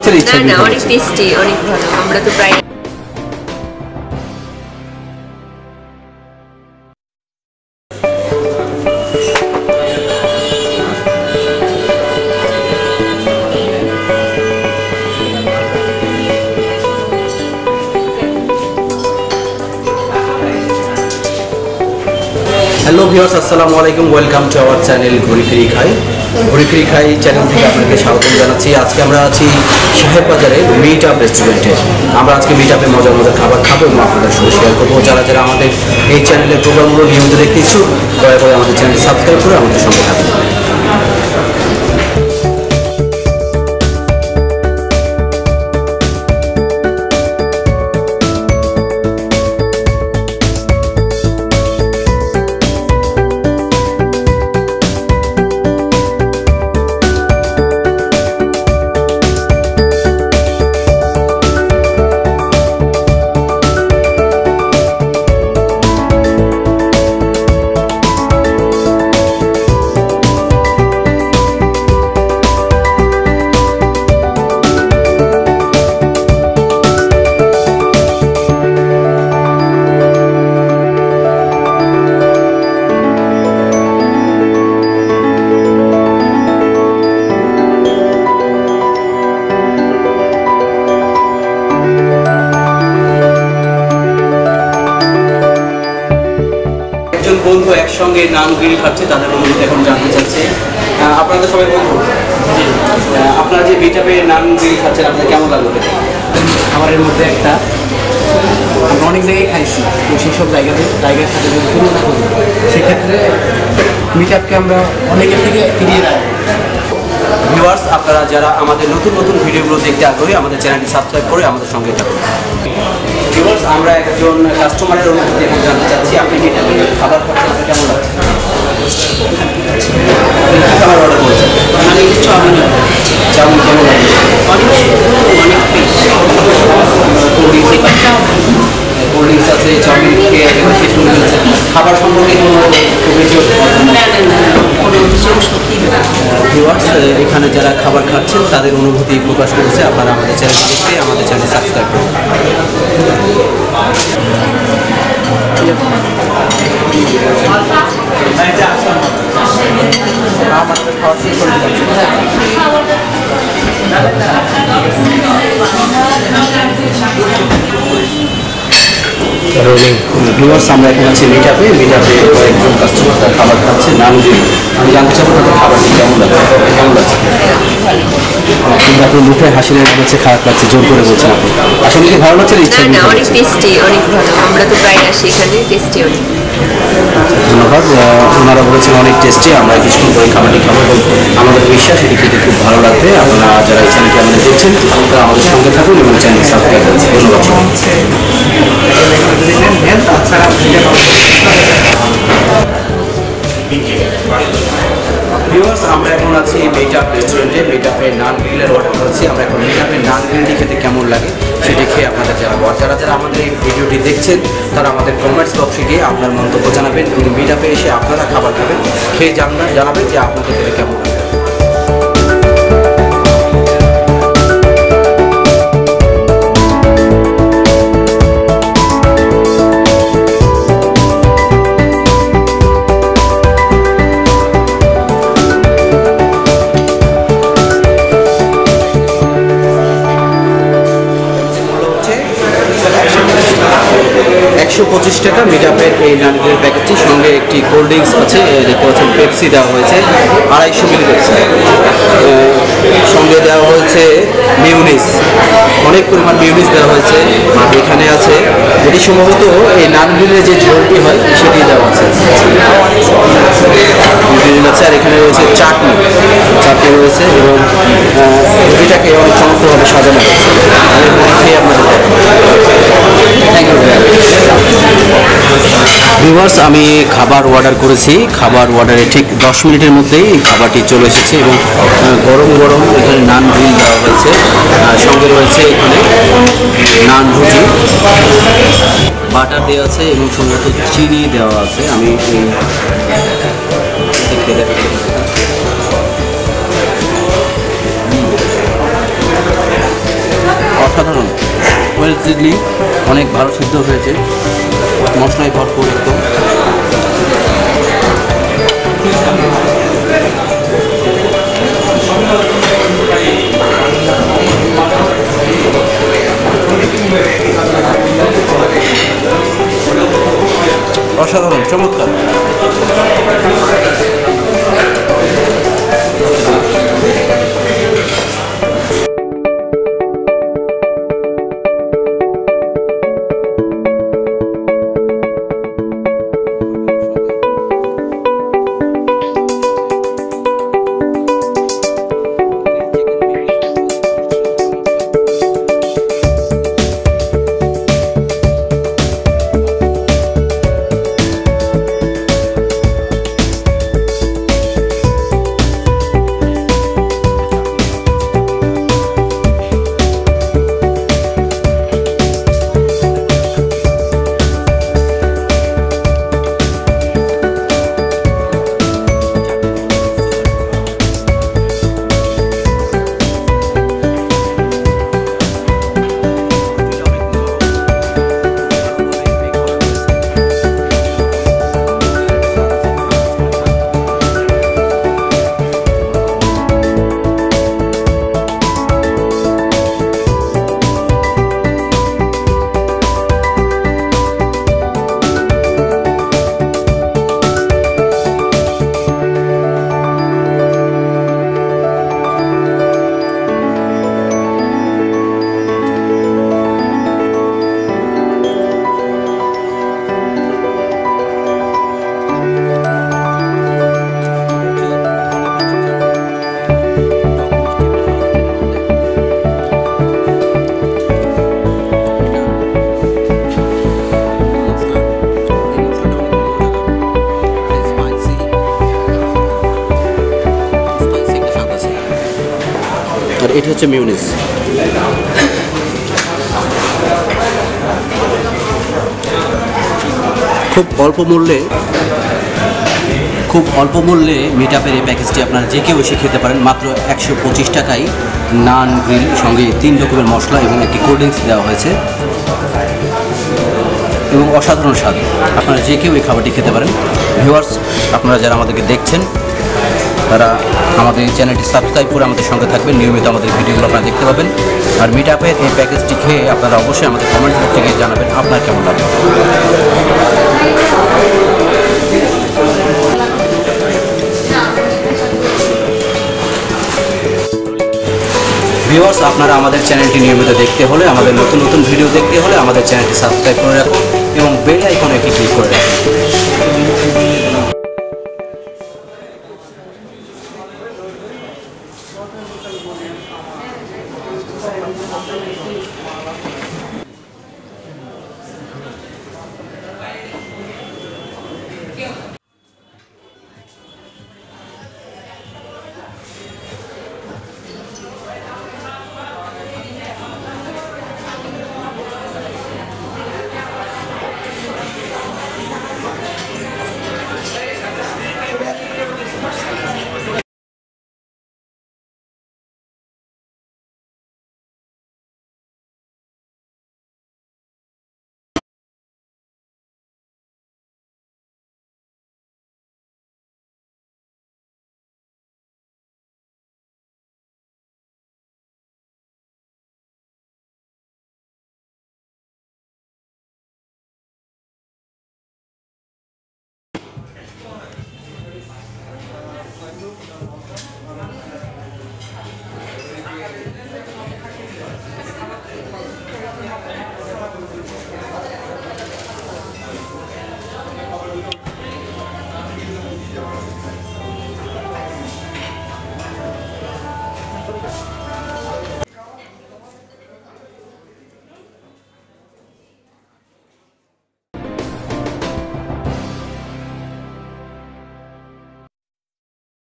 না অনেক টেস্টি, অনেক ভালো। আমরা তো প্রায় হ্যালো ভিউয়ার্স, আসসালামু আলাইকুম। ওয়েলকাম টু আওয়ার চ্যানেল ঘুরি ফিরি খাই। ঘুরি ফিরি খাই চ্যানেল থেকে আপনাকে স্বাগত জানাচ্ছি। আজকে আমরা আছি সাহেব বাজারে মিট আপ রেস্টুরেন্টে। আমরা আজকে মিট আপে মজার মজার খাবার খাবো এবং আপনাদের সঙ্গে শেয়ার করবো। যারা যারা আমাদের এই চ্যানেলের প্রোগ্রামগুলো নিয়মিত দেখতে ইচ্ছুক, দয়া করে আমাদের চ্যানেলটি সাবস্ক্রাইব করে আমাদের সঙ্গে থাকুন। বন্ধু একসঙ্গে নান গ্রিল খাচ্ছে, তাদের অনুভূতি এখন জানতে চাচ্ছে। আপনাদের সবাই বন্ধু, আপনারা যে মিট আপে নান গ্রিল খাচ্ছেন, আপনাদের কেমন লাগলো? খাবারের মধ্যে একটা আমরা অনেক জায়গায় খাইছি, তো সেসব জায়গার সাথে যদি তুলনা করি সেক্ষেত্রে মিট আপকে আমরা অনেকের থেকে এগিয়ে রাখি। ভিউয়ার্স, আপনারা যারা আমাদের নতুন নতুন ভিডিওগুলো দেখতে আগ্রহী, আমাদের চ্যানেলটি সাবস্ক্রাইব করে আমাদের সঙ্গে থাকুন। ভিউয়ার্স, আমরা একজন কাস্টমারের অনুভূতি এখন জানতে চাচ্ছি। আপনি মিট আপে খাবার খাচ্ছেন, কেমন লাগছে? খাবার অর্ডার করেছেন? আমি চাউমিন চাউমিন কেমন লাগছে? অনেক অনেক কোল্ড ড্রিঙ্কস আছে, চাউমিন খেয়ে শেষ করে ফেলছে। খাবার সম্পর্কে কোনো অভিযোগ? ভিউয়ার্স, এখানে যারা খাবার খাচ্ছেন তাদের অনুভূতি প্রকাশ করেছে। আপনারা আমাদের চ্যানেল দেখতে আমাদের চ্যানেল সাবস্ক্রাইব করুন। ভিউয়ার্স, আমরা এখন আছি মিট আপে। মিট আপে কয়েকজন কাস্টমার তার খাবার খাচ্ছে, নান গ্রিল। আমি জানতে চাবো তাদের খাবারটি কেমন লাগছে। কেমন লাগছে? কিন্তু আপনি মুখে হাসি লাগছে, খারাপ লাগছে, জোর করে বলছেন আপনি। আসলে কি ভালো লাগছে? ইচ্ছা না অনেক টেস্টি, অনেক ভালো। আমরা তো প্রায় আসি এখানে, টেস্টি অনেক। ধন্যবাদ। ওনারা বলেছেন অনেক টেস্টি। আমরা কিছুক্ষণ পরে খাবারটি খাবো এবং আমাদের বিশ্বাস এটি খেতে খুব ভালো লাগবে। আপনারা যারা এই চ্যানেলটি আমাদের দেখছেন তারা আমাদের সঙ্গে থাকুন এবং চ্যানেল সাবস্ক্রাইব করুন। ধন্যবাদ। ভিউয়ার্স, আমরা এখন আছি মিট আপ রেস্টুরেন্টে। মিট আপে নান গ্রিলের অর্ডার করেছি। আমরা এখন মিট আপে নান গ্রিলটি খেতে কেমন লাগে সেটি খেয়ে আপনাদের জানাবো। আর যারা যারা আমাদের এই ভিডিওটি দেখছেন তারা আমাদের কমেন্টস বক্সে গিয়ে আপনার মন্তব্য জানাবেন এবং মিট আপে এসে আপনারা খাবার খাবেন, খেয়ে জানাবেন যে আপনাদের খেতে কেমন লাগে। টাকা মিট আপের এই নান গ্রিল প্যাকেটটি, সঙ্গে একটি কোল্ড ড্রিঙ্কস আছে, দেখতে পাচ্ছেন পেপসি দেওয়া হয়েছে 250 মিলি পেপসি। সঙ্গে দেওয়া হয়েছে মিউনিস, অনেক পরিমাণ মিউনিস দেওয়া হয়েছে। আর এখানে আছে এটি সম্ভবত এই নান গ্রিলের যে ঝোলটি হয় সেটি দেওয়া আছে। আর এখানে রয়েছে চাটনি রয়েছে এবং এটাকে অনেক চমৎকারভাবে সাজানো হয়েছে। খেয়ে আপনাদের থ্যাংক ইউ। ভিউয়ার্স, আমি খাবার অর্ডার করেছি। খাবার অর্ডারে ঠিক 10 মিনিটের মধ্যেই এই খাবারটি চলে এসেছে এবং গরম গরম এখানে নান গ্রিল দেওয়া হয়েছে। সঙ্গে রয়েছে এখানে নান রুটি, বাটার দেওয়া আছে এবং সম্ভবত চিনি দেওয়া আছে। আমি সামগ্রিকলি অনেক ভালো সিদ্ধ হয়েছে, মশলায় ভরপুর একদম। অসাধারণ, চমৎকার। আর এটা হচ্ছে মিউনিস। খুব অল্প মূল্যে মিট আপের এই প্যাকেজটি আপনারা যে কেউ এসে খেতে পারেন। মাত্র 125 টাকায় নান গ্রিল, সঙ্গে 3 রকমের মশলা এবং একটি কোল্ড ড্রিঙ্কস দেওয়া হয়েছে এবং অসাধারণ স্বাদ। আপনারা যে কেউ এই খাবারটি খেতে পারেন। ভিউয়ার্স, আপনারা যারা আমাদেরকে দেখছেন তারা আমাদের এই চ্যানেলটি সাবস্ক্রাইব করে আমাদের সঙ্গে থাকবেন, নিয়মিত আমাদের ভিডিওগুলো আপনারা দেখতে পাবেন। আর মিট আপের এই প্যাকেজটি খেয়ে আপনারা অবশ্যই আমাদের কমেন্ট বক্সে গিয়ে জানাবেন আপনার কেমন লাগে। ভিউয়ার্স, আপনারা আমাদের চ্যানেলটি নিয়মিত দেখতে হলে, আমাদের নতুন নতুন ভিডিও দেখতে হলে আমাদের চ্যানেলটি সাবস্ক্রাইব করে রাখুন এবং বেল আইকনে একটি ক্লিক করে রাখুন।